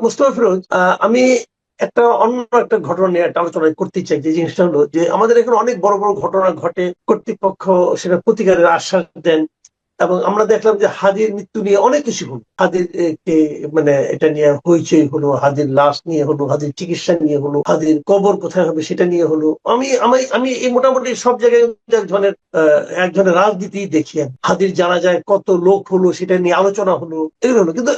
মুস্তফা ফিরোজ, আমি অন্য একটা ঘটনা নিয়ে একটা আলোচনা করতে চাই। যে জিনিসটা হলো যে আমাদের এখানে অনেক বড় বড় ঘটনা ঘটে, কর্তৃপক্ষ সেটা প্রতিকারের আশ্বাস দেন, এবং আমরা দেখলাম যে হাদির মৃত্যু নিয়ে অনেক কিছু হলো। হাদির কে মানে এটা নিয়ে হইচই হলো, হাদির লাশ নিয়ে হলো, হাদির চিকিৎসা নিয়ে হলো, হাদির কবর কোথায় হবে সেটা নিয়ে হলো। আমি আমি আমি এই মোটামুটি সব জায়গায় এক ধরনের রাজনীতি দেখি। হাদির জানা যায় কত লোক হলো সেটা নিয়ে আলোচনা হলো, এগুলো হলো। কিন্তু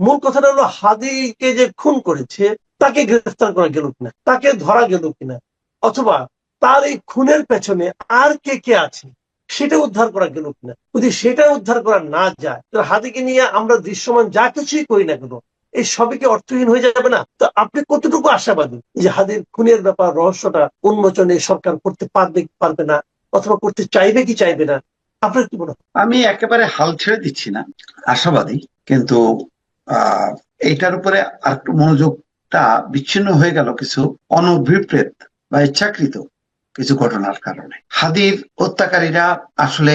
মূল কথাটা হলো হাদিকে যে খুন করেছে তাকে গ্রেফতার করা গেল কিনা, তাকে ধরা গেল কিনা, অথবা তার এই খুনের পেছনে আর কে কে আছে সেটা উদ্ধার করা গেল কিনা। যদি সেটা উদ্ধার করা না যায়, তাহলে হাদিকে নিয়ে আমরা দৃশ্যমান যা কিছুই করি না কেন, এই সবই কি অর্থহীন হয়ে যাবে না? তো আপনি কতটুকু আশাবাদী যে হাদির খুনের ব্যাপার রহস্যটা উন্মোচনে সরকার করতে পারবে কি পারবে না, অথবা করতে চাইবে কি চাইবে না? আপনার কি মনে হয়? আমি একেবারে হাল ছেড়ে দিচ্ছি না, আশাবাদী। কিন্তু এইটার উপরে আর একটু মনোযোগটা বিচ্ছিন্ন হয়ে গেল কিছু অনভিপ্রেত বা ইচ্ছাকৃত কিছু ঘটনার কারণে। হাদির হত্যাকারীরা আসলে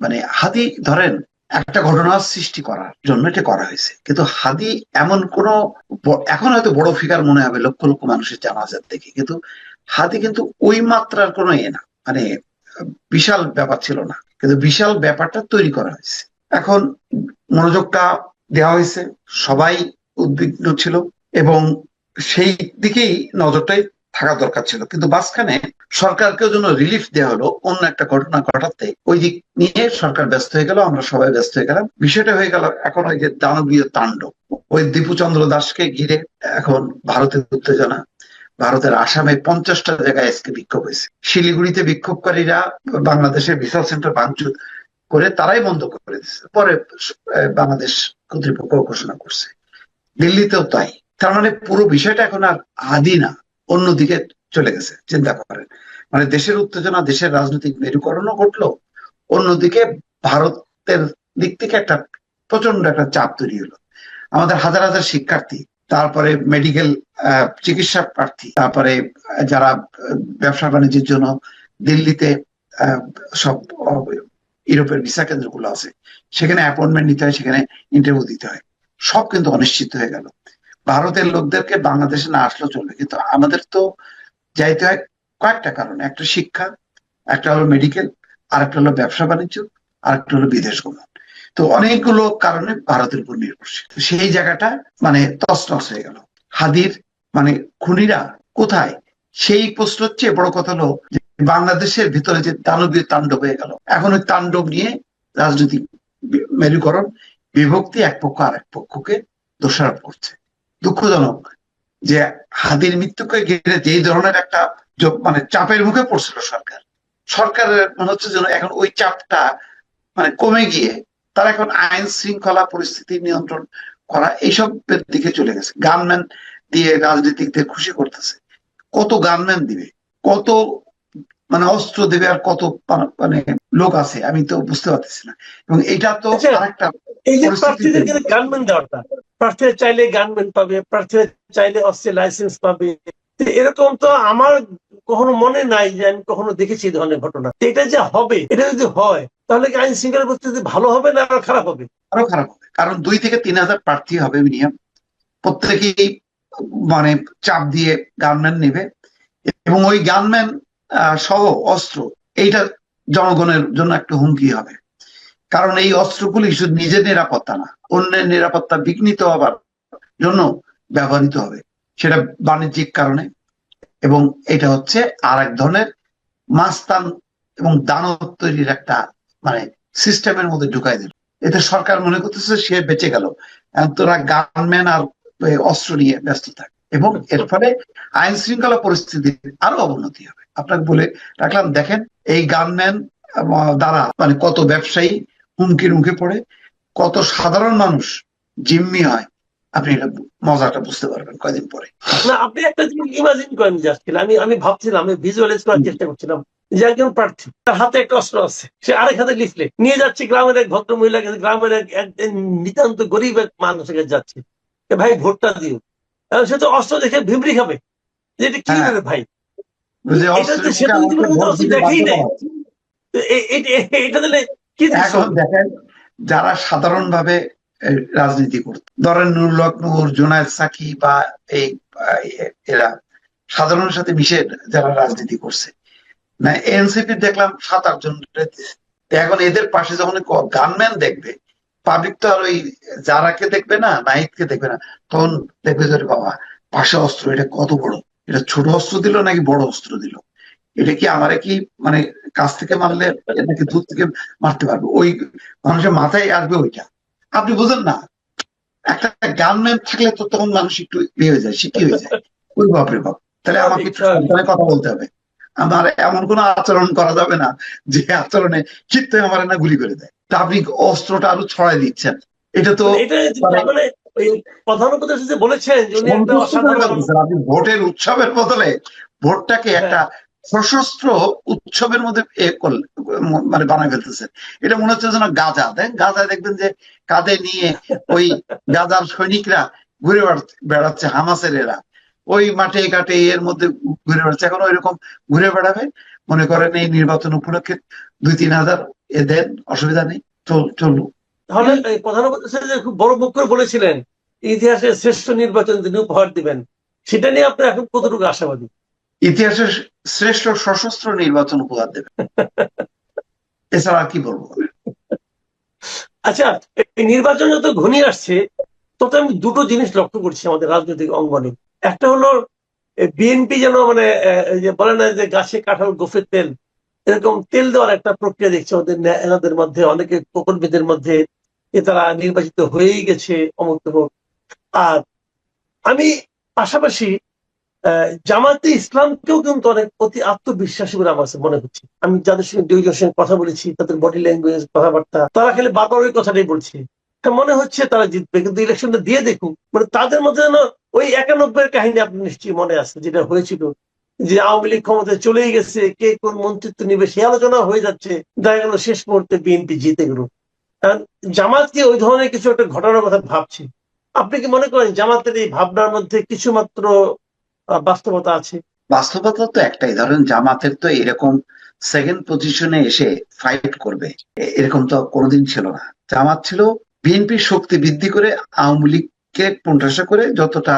মানে হাদি ধরেন একটা ঘটনা সৃষ্টি করার জন্য এটা করা হয়েছে, কিন্তু হাদি এমন কোন, এখন হয়তো বড় ফিগার মনে হবে লক্ষ লক্ষ মানুষের জানাজার দেখে, কিন্তু হাদি কিন্তু ওই মাত্রার কোনো না, মানে বিশাল ব্যাপার ছিল না, কিন্তু বিশাল ব্যাপারটা তৈরি করা হয়েছে। এখন মনোযোগটা দেওয়া হয়েছে, সবাই উদ্বিগ্ন ছিল এবং সেই দিকেই নজরটাই থাকা দরকার ছিল। কিন্তু মাঝখানে সরকারকেও জন্য রিলিফ দেওয়া হলো অন্য একটা ঘটনা ঘটাতে, ওই দিক নিয়ে সরকার ব্যস্ত হয়ে গেল, আমরা সবাই ব্যস্ত হয়ে গেলাম। বিষয়টা হয়ে গেল এখন ওই যে দানবীয় তাণ্ডব, ওই দীপুচন্দ্র দাসকে ঘিরে এখন ভারতের উত্তেজনা। ভারতের আসামে 50টা জায়গায় আজকে বিক্ষোভ হয়েছে। শিলিগুড়িতে বিক্ষোভকারীরা বাংলাদেশের ভিসা সেন্টার ভাঙচুর করে তারাই বন্ধ করে দিচ্ছে, পরে বাংলাদেশ কর্তৃপক্ষ ঘোষণা করছে। দিল্লিতেও তাই। তার মানে পুরো বিষয়টা এখন আর হাদি না, অন্যদিকে চলে গেছে। চিন্তা করেন, মানে দেশের উত্তেজনা, দেশের রাজনৈতিক মেরুকরণও ঘটলো, অন্যদিকে ভারতের দিক থেকে একটা প্রচন্ড একটা চাপ তৈরি হলো। আমাদের হাজার হাজার শিক্ষার্থী, তারপরে মেডিকেল চিকিৎসা প্রার্থী, তারপরে যারা ব্যবসা বাণিজ্যের জন্য দিল্লিতে সব ইউরোপের ভিসা কেন্দ্রগুলো আছে, সেখানে অ্যাপয়েন্টমেন্ট নিতে হয়, সেখানে ইন্টারভিউ দিতে হয়, সব কিন্তু অনিশ্চিত হয়ে গেল। ভারতের লোকদেরকে বাংলাদেশে না আসলেও চলবে, কিন্তু আমাদের তো যাইতে হয় কয়েকটা কারণে। একটা শিক্ষা, একটা হলো মেডিকেল, আর একটা হলো ব্যবসা বাণিজ্য, আর একটা হলো বিদেশ গমন। তো অনেকগুলো কারণে ভারতের উপর নির্ভরশীল। সেই জায়গাটা মানে তছনছ হয়ে গেল। হাদির মানে খুনিরা কোথায়, সেই প্রশ্ন হচ্ছে। বড় কথা হলো যে বাংলাদেশের ভিতরে যে দানবীয় তাণ্ডব হয়ে গেল, এখন ওই তাণ্ডব নিয়ে রাজনৈতিক মেরুকরণ, বিভক্তি, এক পক্ষ আর এক পক্ষকে দোষারোপ করছে। দুঃখজনক যে হাদির মৃত্যুকে ঘিরে যে ধরনের একটা মানে চাপের মুখে পড়ছিল সরকারের মনে হচ্ছে যেন এখন ওই চাপটা মানে কমে গিয়ে তারা এখন আইন শৃঙ্খলা পরিস্থিতি নিয়ন্ত্রণ করা এইসবের দিকে চলে গেছে। গানম্যান দিয়ে রাজনীতিকদের খুশি করতেছে। কত গানম্যান দিবে, কত মানে অস্ত্র দেবে, আর কত মানে লোক আছে, আমি তো বুঝতে পারতেছি না। এবং এটা তো আরেকটা, এই যে প্রার্থীদেরকে গানম্যান দেওয়াটা, প্রার্থীরা চাইলে গানম্যান পাবে, প্রার্থীরা চাইলে অস্ত্রের লাইসেন্স পাবে, এরকম তো আমার কখনো মনে নাই যে আমি কখনো দেখেছি এই ধরনের ঘটনা। এটা যে হবে, এটা যদি হয় তাহলে কি আইন শৃঙ্খলা পরিস্থিতি ভালো হবে না আরো খারাপ হবে? আরো খারাপ হবে, কারণ 2 থেকে 3 হাজার প্রার্থী হবে মিনিমাম, প্রত্যেকেই মানে চাপ দিয়ে গানম্যান নেবে, এবং ওই গানম্যান সহ অস্ত্র, এইটা জনগণের জন্য একটা হুমকি হবে। কারণ এই অস্ত্রগুলি শুধু নিজের নিরাপত্তা না, অন্যের নিরাপত্তা বিঘ্নিত হবার জন্য ব্যবহৃত হবে, সেটা বাণিজ্যিক কারণে। এবং এটা হচ্ছে আর এক ধরনের মাস্তান এবং দানব তৈরির একটা মানে সিস্টেমের মধ্যে ঢুকাই দিল। এতে সরকার মনে করতেছে সে বেঁচে গেল, তোরা গানম্যান আর অস্ত্র নিয়ে ব্যস্ত থাকে, এবং এর ফলে আইন শৃঙ্খলা পরিস্থিতির আরো অবনতি হবে। আপনাকে বলে রাখলাম, দেখেন এই গানম্যান দ্বারা মানে কত ব্যবসায়ী হুমকির মুখে পড়ে, কত সাধারণ মানুষ জিম্মি হয়, আপনি এটা মজাটা বুঝতে পারবেন কয়দিন পরে। না, আপনি একটা জিনিস ইমাজিন করেন, আমি ভাবছিলাম, আমি ভিজুয়ালাইজ করার চেষ্টা করছিলাম যে একজন প্রার্থী, তার হাতে একটা অস্ত্র আছে, সে আরেক হাতে লিফলেট নিয়ে যাচ্ছে গ্রামের এক ভদ্র মহিলা, গ্রামের এক নিতান্ত গরিব এক মানুষের কাছে যাচ্ছে, ভাই ভোটটা দিও। সে তো অস্ত্র দেখে ভিমরি খাবে যে এটা কি করে ভাই, এটা তো সে তো অস্ত্র দেখেই নেই, এটা দিলে কি? এখন দেখেন যারা সাধারণভাবে রাজনীতি করত। ধরেন নুরুল হক নূর, জোনায়েদ সাকি বা এই এরা সাধারণের সাথে মিশে যারা রাজনীতি করছে না। এনসিপি দেখলাম 7-8 জন দিছে। এখন এদের পাশে যখন গানম্যান দেখবে, পাবলিক তো আর ওই যারাকে দেখবে না, নাহিদকে দেখবে না, তখন দেখবে যে বাবা পাশে অস্ত্র, এটা কত বড়, এটা ছোট অস্ত্র দিল নাকি বড় অস্ত্র দিল, এটা কি আমারে কি মানে কাছ থেকে মারলে নাকি দূর থেকে মারতে পারবে, ওই মানুষের মাথায় আসবে ওইটা। আপনি বুঝেন না, একটা গানম্যান থাকলে তো তখন মানুষ একটু ইয়ে হয়ে যায়, শিক্ষিত হয়ে যায়, ওই বাপরে বাপ, তাহলে আমাকে একটু সাবধানে কথা বলতে হবে, আমার এমন কোন আচরণ করা যাবে না যে আচরণে ক্ষিপ্ত হয়ে আমার না গুলি করে দেয়। তা আপনি অস্ত্রটা আরো ছড়াই দিচ্ছেন, এটা তো এটা মানে মানে ওই প্রধান উপদেষ্টা যে বলেছেন যে উনি একটা সন্তুষ্ট করে অসাধারণ ফেলতেছেন। আপনি ভোটের উৎসবের বদলে ভোটটাকে হ্যাঁ একটা সশস্ত্র উৎসবের মধ্যে মানে বানায় ফেলতেছেন। এটা মনে হচ্ছে যেন গাঁজা দেন, গাঁজা দেখবেন যে কাঁধে নিয়ে ওই গাজার সৈনিকরা ঘুরে বেড়াচ্ছে, হামাসের এরা ওই মাঠে ঘাটে এর মধ্যে ঘুরে বেড়াচ্ছে। এখন ওই রকম ঘুরে বেড়াবে, মনে করেন এই নির্বাচন উপলক্ষে 2-3 হাজার এ দেন, অসুবিধা নেই, চলুক। তাহলে এই প্রধান উপদেষ্টা যে খুব বড় মুখ করে বলেছিলেন ইতিহাসের শ্রেষ্ঠ নির্বাচন তিনি উপহার দিবেন, সেটা নিয়ে আপনি এখন কতটুকু আশাবাদী? ইতিহাসের শ্রেষ্ঠ সশস্ত্র নির্বাচন উপহার দেবে, এছাড়া আর কি বলবো। আচ্ছা, এই নির্বাচন যত ঘনিয়ে আসছে তত আমি দুটো জিনিস লক্ষ্য করছি আমাদের রাজনৈতিক অঙ্গনে। একটা হলো বিএনপি যেন মানে এই যে বলে না যে গাছে কাঁঠাল গোফের তেল, এরকম তেল দেওয়ার একটা প্রক্রিয়া দেখছে ওদের এনাদের মধ্যে, অনেকে কর্মীদের মধ্যে, যে তারা নির্বাচিত হয়েই গেছে অমুক তমুক। আর আমি পাশাপাশি জামাতে ইসলামকেও কিন্তু অনেক অতি আত্মবিশ্বাসী বলে আমার কাছে মনে হচ্ছে। আমি যাদের সঙ্গে দুইজনের সঙ্গে কথা বলেছি, তাদের বডি ল্যাঙ্গুয়েজ, কথাবার্তা, তারা খালি বারবার ওই কথাটাই বলছে। মনে হচ্ছে তারা জিতবে, কিন্তু ইলেকশনটা দিয়ে দেখুক, মানে তাদের মধ্যে যেন ওই 91 কাহিনী আপনি নিশ্চয়ই মনে আছে, যেটা হয়েছিল যে আওয়ামী লীগ ক্ষমতায় চলেই গেছে, কে কোন মন্ত্রিত্ব নিবে সে আলোচনা হয়ে যাচ্ছে, দেখা গেল শেষ মুহূর্তে বিএনপি জিতে গেল। জামাত কি ওই ধরনের কিছু একটা ঘটনার কথা ভাবছে? আপনি কি মনে করেন জামাতের এই ভাবনার মধ্যে কিছু মাত্র বাস্তবতা আছে? বাস্তবতা তো একটাই, ধরেন জামাতের তো এরকম সেকেন্ড পজিশনে এসে ফাইট করবে এরকম তো কোনোদিন ছিল না। জামাত ছিল বিএনপির শক্তি বৃদ্ধি করে আওয়ামী লীগকে কোণঠাসা করে যতটা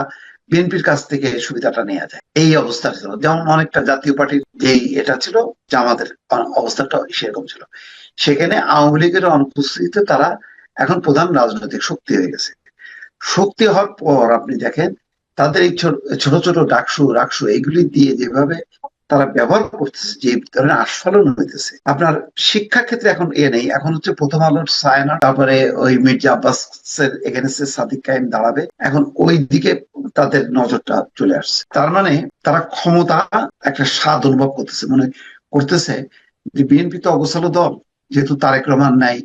বিএনপির কাছ থেকে সুবিধাটা নেওয়া যায়, এই অবস্থা ছিল। যেমন অনেকটা জাতীয় পার্টির যেই এটা ছিল, জামাতের অবস্থাটা সেরকম ছিল। সেখানে আওয়ামী লীগের অনুপস্থিতিতে তারা এখন প্রধান রাজনৈতিক শক্তি হয়ে গেছে। শক্তি হওয়ার পর আপনি দেখেন তাদের এই ছোট ছোট ডাকসু রাকসু এগুলি দিয়ে যেভাবে তারা ব্যবহার করতেছে, যে ধরনের আস্ফালন হইতেছে, আপনার শিক্ষা ক্ষেত্রে এখন এ নেই, এখন হচ্ছে প্রথম আলোর সায়না, তারপরে ওই মির্জা আব্বাসের এগেনস্টে সাদিক কায়েম দাঁড়াবে, এখন ওই দিকে তাদের নজরটা চলে আসছে। তার মানে তারা ক্ষমতা একটা স্বাদ অনুভব করতেছে, মনে করতেছে যে বিএনপি তো অগোছালো দল, যেহেতু তারেক রহমান নাই,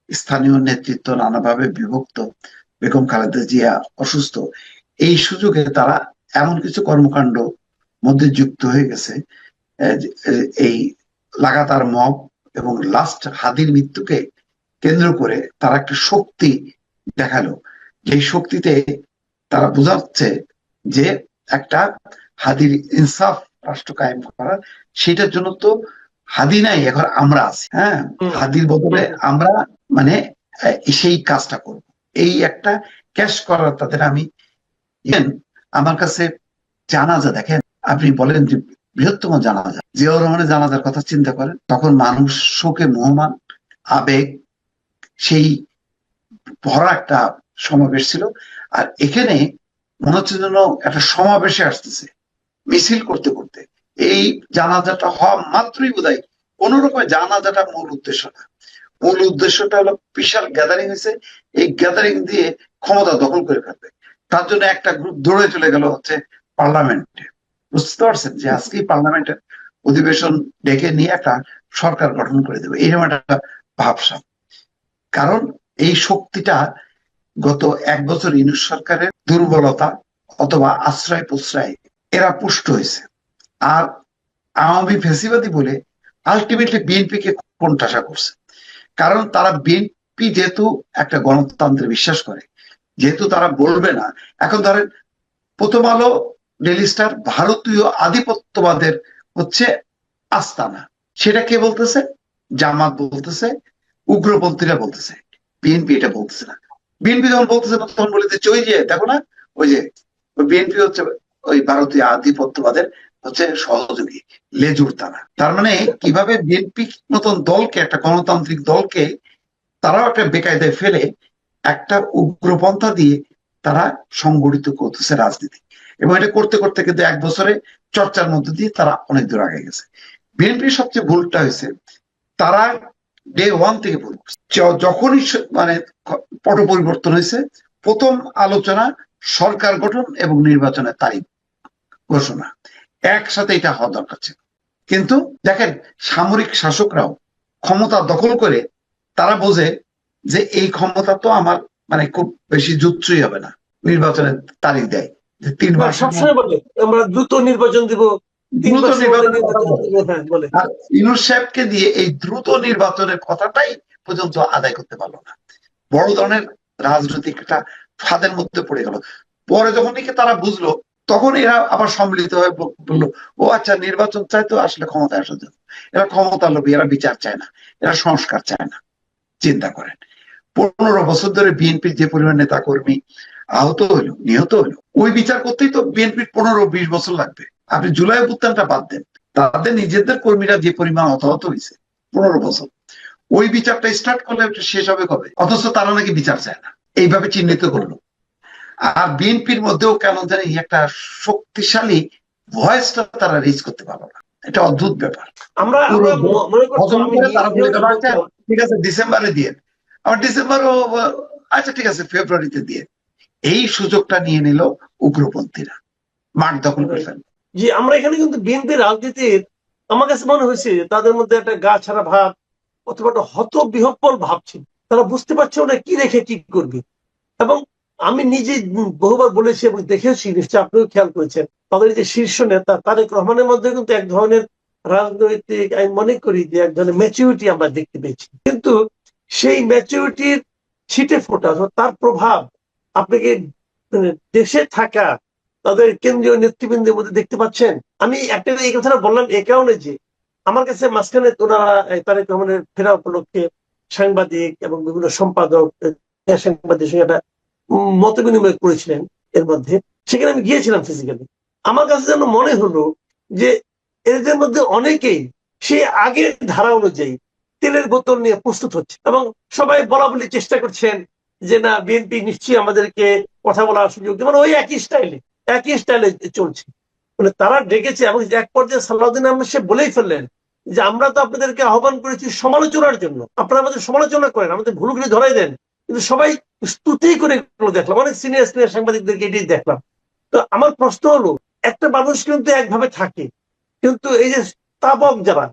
স্থানীয় নেতৃত্ব নানাভাবে বিভক্ত, বেগম খালেদা জিয়া অসুস্থ, এই সুযোগে তারা এমন কিছু কর্মকাণ্ড মধ্যে যুক্ত হয়ে গেছে, এই লাগাতার মব এবং লাস্ট হাদির মৃত্যুকে কেন্দ্র করে তারা একটা শক্তি দেখালো, যে শক্তিতে তারা বোঝাচ্ছে যে একটা হাদির ইনসাফ রাষ্ট্র কায়েম করা, সেটার জন্য তো হাদি নাই, এখন আমরা আছি। হ্যাঁ, হাদির বদলে আমরা মানে সেই কাজটা করব, এই একটা ক্যাশ করার তাদের। আমি আমার কাছে জানাজা দেখেন, আপনি বলেন যে বৃহত্তম জানাজা, জিয়াউর রহমানের জানাজার কথা চিন্তা করেন, তখন মানুষ শোকে মোহমান, আবেগ সেই ভরা একটা সমাবেশ ছিল। আর এখানে মনে হচ্ছে যেন একটা সমাবেশে আসতেছে মিছিল করতে করতে। এই জানাজাটা হওয়া মাত্রই বোধহয় কোন রকম, জানাজাটা মূল উদ্দেশ্য না, মূল উদ্দেশ্যটা হলো বিশাল গ্যাদারিং হয়েছে, এই গ্যাদারিং দিয়ে ক্ষমতা দখল করে ফেলবে। তার জন্য একটা গ্রুপ দৌড়ে চলে গেল হচ্ছে পার্লামেন্টে। বুঝতে পারছেন যে আজকেই পার্লামেন্টের অধিবেশন ডেকে নিয়ে একটা সরকার গঠন করে দেবে, এরকম একটা ভাবসাব। কারণ এই শক্তিটা গত 1 বছর ইউনূস সরকারের দুর্বলতা অথবা আশ্রয় প্রশ্রয় এরা পুষ্ট হয়েছে। আর আওয়ামী ফেসিবাদী বলে আলটিমেটলি বিএনপি কে কোণঠাসা করছে। কারণ তারা বিএনপি যেহেতু একটা গণতন্ত্রে বিশ্বাস করে, যেহেতু তারা বলবে না, এখন ধরেন প্রথম আলো, ডেইলি স্টার ভারতীয় আধিপত্যবাদের হচ্ছে আস্তানা, সেটা কে বলতেছে? জামাত বলতেছে, উগ্রপন্থীরা বলতেছে, বিএনপি এটা বলতেছে না। বিএনপি যখন বলতেছে না তখন বলে দিচ্ছে ওই যে দেখো না, ওই যে ওই বিএনপি হচ্ছে ওই ভারতীয় আধিপত্যবাদের হচ্ছে সহযোগী, লেজুর তারা। তার মানে কিভাবে বিএনপি মতন দলকে, একটা গণতান্ত্রিক দলকে তারাও একটা বেকায়দায় ফেলে একটা উগ্রপন্থা দিয়ে তারা সংগঠিত করতেছে রাজনীতি। এবং এটা করতে করতে কিন্তু 1 বছরে চর্চার মধ্যে দিয়ে তারা অনেক দূর আগে গেছে। বিএনপির সবচেয়ে ভুলটা হয়েছে, তারা ডে ওয়ান থেকে ভুল করছে। যখনই মানে পট পরিবর্তন হয়েছে, প্রথম আলোচনা সরকার গঠন এবং নির্বাচনের তারিখ ঘোষণা, একসাথে এটা হওয়া দরকার ছিল। কিন্তু দেখেন, সামরিক শাসকরাও ক্ষমতা দখল করে তারা বোঝে যে এই ক্ষমতা তো আমার মানে খুব বেশি জুৎসই হবে না, নির্বাচনের তারিখ দেয় যে 3 মাস সবসময় বলে আমরা দ্রুত নির্বাচন দিব, 3 দ্রুত মাসের মধ্যে নির্বাচনের কথা নির্বাচন বলে। দিব, হ্যাঁ বলে। আর ইউনূস সাহেবকে দিয়ে এই দ্রুত নির্বাচনের কথাটাই পর্যন্ত আদায় করতে পারলো না। বড় ধরনের রাজনৈতিক একটা ফাঁদের মধ্যে পড়ে গেল। পরে যখন নাকি তারা বুঝলো, তখন এরা আবার সম্মিলিত হয়ে বললো, ও আচ্ছা, নির্বাচন চাই তো আসলে ক্ষমতায় আসার জন্য। এরা ক্ষমতা লোভী, এরা বিচার চায় না, এরা সংস্কার চায় না। চিন্তা করেন, 15 বছর ধরে বিএনপির যে পরিমাণ নেতা কর্মী আহত হইলো, নিহত হইলো, ওই বিচার করতেই তো বিএনপির 15-20 বছর লাগবে। আপনি জুলাই অভ্যুত্থানটা বাদ দেন, তাদের নিজেদের কর্মীরা যে পরিমাণ হতাহত হয়েছে 15 বছর, ওই বিচারটা স্টার্ট করলে শেষ হবে কবে? অথচ তারা নাকি বিচার চায় না, এইভাবে চিহ্নিত করলো। আর বিএনপির মধ্যেও কেন জানি একটা শক্তিশালী ভয়েসটা তারা রিচ করতে পারলো না। এটা অদ্ভুত ব্যাপার। আমরা মনে করতাম, আমি তারা বলে গেল আচ্ছা ঠিক আছে ডিসেম্বরে দিয়ে, আমার ডিসেম্বরও আচ্ছা ঠিক আছে ফেব্রুয়ারিতে দিয়ে। এই সুযোগটা নিয়ে নিল উগ্রপন্থীরা, মাঠ দখল করে ফেলল। জি, আমরা এখানে কিন্তু বিএনপি রাজনীতির আমার কাছে মনে হয়েছে তাদের মধ্যে একটা গা ছাড়া ভাব অথবা একটা হতবিহ্বল ভাব ছিল। তারা বুঝতে পারছে না কি রেখে কি করবে। এবং আমি নিজে বহুবার বলেছি এবং দেখেছি, নিশ্চয় আপনিও খেয়াল করেছেন, তাদের যে শীর্ষ নেতা তারেক রহমানের মধ্যে কিন্তু এক ধরনের রাজনৈতিক, আমি মনে করি যে এক ধরনের ম্যাচুরিটি আমরা দেখতে পেয়েছি। কিন্তু সেই ম্যাচুরিটির ছিটে ফোটা, তার প্রভাব আপনাকে দেশে থাকা তাদের কেন্দ্রীয় নেতৃবৃন্দের মধ্যে দেখতে পাচ্ছেন। আমি একটা এই কথাটা বললাম এ কারণে যে আমার কাছে মাঝখানে ওনারা তারেক রহমানের ফেরা উপলক্ষে সাংবাদিক এবং বিভিন্ন সম্পাদক সাংবাদিকের সঙ্গে একটা মত বিনিময় করেছিলেন। এর মধ্যে সেখানে আমি গিয়েছিলাম ফিজিক্যালি। আমার কাছে যেন মনে হলো যে এদের মধ্যে অনেকেই সেই আগের ধারা অনুযায়ী তেলের বোতল নিয়ে প্রস্তুত হচ্ছে এবং সবাই বলা বলি চেষ্টা করছেন যে না, বিএনপি নিশ্চয়ই আমাদেরকে কথা বলার সুযোগ দেবে, মানে ওই একই স্টাইলে চলছে। মানে তারা ডেকেছে এবং এক পর্যায়ে সালাউদ্দিন আহমেদ সে বলেই ফেললেন যে আমরা তো আপনাদেরকে আহ্বান করেছি সমালোচনার জন্য, আপনারা আমাদের সমালোচনা করেন, আমাদের ভুলগুলি ধরাই দেন, কিন্তু সবাই স্তুতি করে দেখলাম, অনেক সিনিয়র সাংবাদিকদেরকে এটাই দেখলাম। তো আমার প্রশ্ন হলো, একটা মানুষ কিন্তু একভাবে থাকে, কিন্তু এই যে স্থাপক যারা,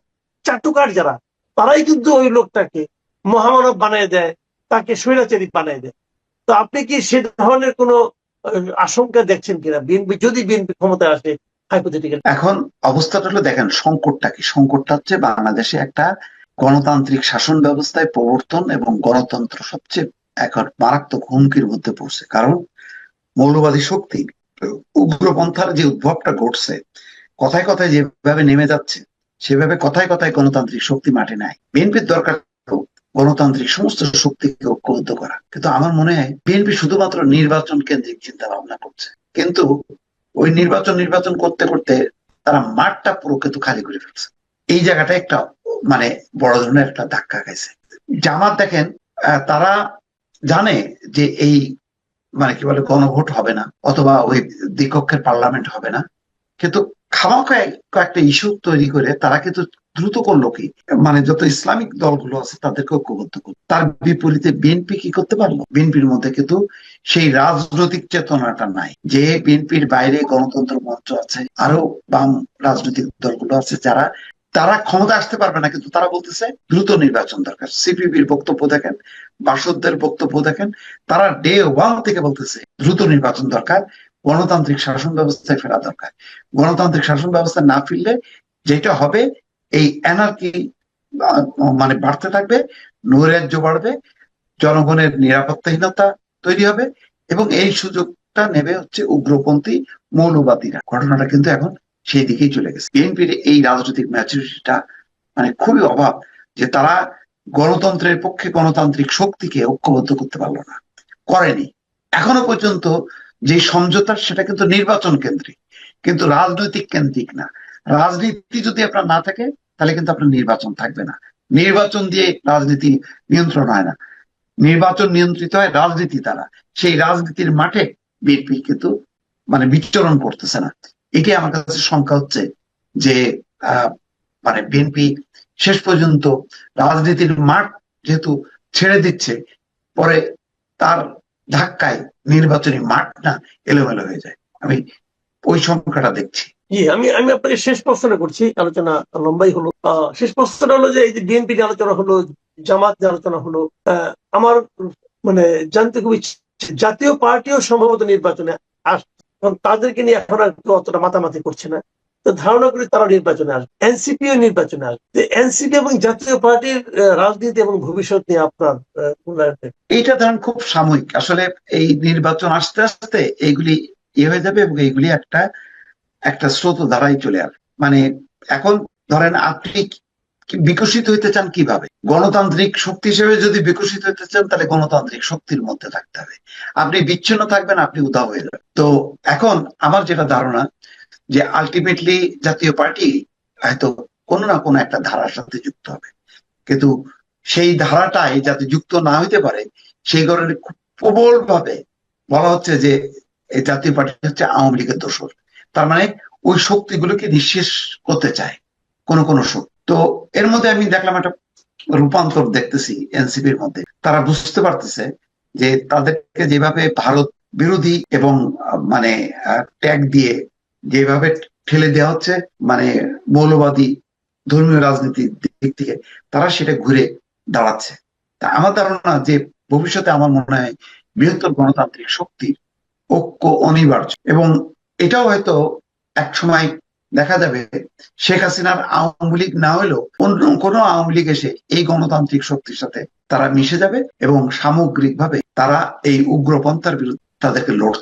চাটুকার যারা, তারাই কিন্তু ওই লোকটাকে মহামানব বানিয়ে দেয়, তাকে স্বৈরাচারী বানিয়ে দেয়। তো আপনি কি সে ধরনের কোনো আশঙ্কা দেখছেন কিনা বিএনপি, যদি বিএনপি ক্ষমতায় আসে হাইপোথেটিক্যাল? এখন অবস্থাটা হলো, দেখেন সংকটটা কি। সংকটটা হচ্ছে বাংলাদেশে একটা গণতান্ত্রিক শাসন ব্যবস্থায় প্রবর্তন এবং গণতন্ত্র সবচেয়ে এখন মারাত্মক হুমকির মধ্যে পড়ছে। কারণ মৌলবাদী শক্তি, উগ্রপন্থার যে উদ্ভবটা ঘটছে, কথায় কথায় যেভাবে নেমে যাচ্ছে, সেভাবে কথায় কথায় গণতান্ত্রিক শক্তি মাঠে নাই। বিএনপির দরকার গণতান্ত্রিক সমস্ত শক্তিকে ঐক্যবদ্ধ করা। কিন্তু আমার মনে হয় বিএনপি শুধুমাত্র নির্বাচন কেন্দ্রিক চিন্তা ভাবনা করছে, কিন্তু ওই নির্বাচন করতে করতে তারা মাঠটা পুরো কিন্তু খালি করে ফেলছে। এই জায়গাটা একটা মানে বড় ধরনের একটা ধাক্কা খাইছে। জামাত দেখেন, তারা জানে যে এই মানে কি বলে গণভোট হবে না, অথবা ওই দ্বিকক্ষের পার্লামেন্ট হবে না, কিন্তু খামাখা কয়েকটা ইস্যু তৈরি করে তারা কিন্তু দ্রুত করলো কি, মানে যত ইসলামিক দলগুলো আছে তাদেরকে ঐক্যবদ্ধ করলো। তার বিপরীতে বিএনপি কি করতে পারলো? বিএনপির মধ্যে কিন্তু সেই রাজনৈতিক চেতনাটা নাই। যে বিএনপির বাইরে গণতন্ত্র মঞ্চ আছে, আরো বাম রাজনৈতিক দলগুলো আছে, তারা ক্ষমতা আসতে পারবে না, কিন্তু তারা বলতেছে দ্রুত নির্বাচন দরকার। সিপিবির বক্তব্য দেখেন, বাসদের বক্তব্য দেখেন, তারা ডে ওয়ান থেকে বলতেছে দ্রুত নির্বাচন দরকার, গণতান্ত্রিক শাসন ব্যবস্থায় ফেরা দরকার। গণতান্ত্রিক শাসন ব্যবস্থা না ফিরলে যেটা হবে, এই এনার্কি মানে বাড়তে থাকবে, নৈরাজ্য বাড়বে, জনগণের নিরাপত্তাহীনতা তৈরি হবে, এবং এই সুযোগটা নেবে হচ্ছে উগ্রপন্থী মৌলবাদীরা। ঘটনাটা কিন্তু এখন সেই দিকেই চলে গেছে। বিএনপির এই রাজনৈতিক ম্যাচুরিটিটা মানে খুবই অভাব, যে তারা গণতন্ত্রের পক্ষে গণতান্ত্রিক শক্তিকে ঐক্যবদ্ধ করতে পারলো না। করেনি। এখনো পর্যন্ত যে সমঝোতা সেটা কিন্তু নির্বাচন কেন্দ্রিক, কিন্তু রাজনৈতিক কেন্দ্রিক না। রাজনীতি যদি আপনার না থাকে তাহলে কিন্তু আপনার নির্বাচন থাকবে না। নির্বাচন দিয়ে রাজনীতি নিয়ন্ত্রণ হয় না, নির্বাচন নিয়ন্ত্রিত হয় রাজনীতি দ্বারা। সেই রাজনীতির মাঠে বিএনপি কিন্তু মানে বিচরণ করতেছে না। এটাই আমার কাছে শঙ্কা হচ্ছে যে আহ মানে বিএনপি শেষ পর্যন্ত রাজনীতির মাঠ যেহেতু ছেড়ে দিচ্ছে, পরে তার ধাক্কায় নির্বাচনী মাঠ না এলোমেলো হয়ে যায়। আমি ওই সংখ্যাটা দেখছি। জি, আমি আমি আপনাকে শেষ প্রশ্নটা করছি, আলোচনা লম্বাই হলো। শেষ প্রশ্নটা হলো যে এই যে বিএনপি নিয়ে আলোচনা হলো, জামাত নিয়ে আলোচনা হলো, আমার মানে জানতে খুব ইচ্ছে, জাতীয় পার্টিও সম্ভবত নির্বাচনে আসবে, কারণ তাদেরকে নিয়ে এখন আর কেউ অতটা মাতামাতি করছে না। তো ধারণা করি তারা নির্বাচনে আসবে, এনসিপিও নির্বাচনে আসবে। এনসিপি এবং জাতীয় পার্টির রাজনীতি এবং ভবিষ্যৎ নিয়ে আপনার মূল্যায়ন? এইটা ধরেন খুব সাময়িক, আসলে এই নির্বাচন আস্তে আস্তে এইগুলি হয়ে যাবে এবং এইগুলি একটা একটা স্রোত ধারায় চলে আসবে। মানে এখন ধরেন আপনি বিকশিত হইতে চান কিভাবে? গণতান্ত্রিক শক্তি হিসেবে যদি বিকশিত হইতে চান তাহলে গণতান্ত্রিক শক্তির মধ্যে থাকতে হবে। আপনি বিচ্ছিন্ন থাকবেন, আপনি উধাও হয়ে যাবেন। তো এখন আমার যেটা ধারণা যে আলটিমেটলি জাতীয় পার্টি হয়তো কোনো না কোনো একটা ধারার সাথে যুক্ত হবে, কিন্তু সেই ধারাটাই যাতে যুক্ত না হইতে পারে সেই কারণে খুব প্রবল ভাবে বলা হচ্ছে যে এই জাতীয় পার্টি হচ্ছে আওয়ামী লীগের দোসর। তার মানে ওই শক্তিগুলোকে নিঃশেষ করতে চায় কোন কোন শক্তি। তো এর মধ্যে আমি দেখলাম একটা রূপান্তর দেখতেছি এনসিপির মধ্যে। তারা বুঝতে পারতেছে যে তাদেরকে যেভাবে ভারত বিরোধী এবং মানে ট্যাগ দিয়ে যেভাবে ঠেলে দেওয়া হচ্ছে মানে মৌলবাদী ধর্মীয় রাজনীতির দিক থেকে, তারা সেটা ঘুরে দাঁড়াচ্ছে। তা আমার ধারণা যে ভবিষ্যতে আমার মনে হয় বৃহত্তর গণতান্ত্রিক শক্তির ঐক্য অনিবার্য, এবং এটাও হয়তো এক সময় দেখা যাবে শেখ হাসিনার আওয়ামী লীগ না হলেও অন্য কোনো আওয়ামী লীগ এসে এই গণতান্ত্রিক শক্তির সাথে তারা মিশে যাবে এবং সামগ্রিকভাবে তারা এই উগ্রপন্থার বিরুদ্ধে তাদেরকে লড়তে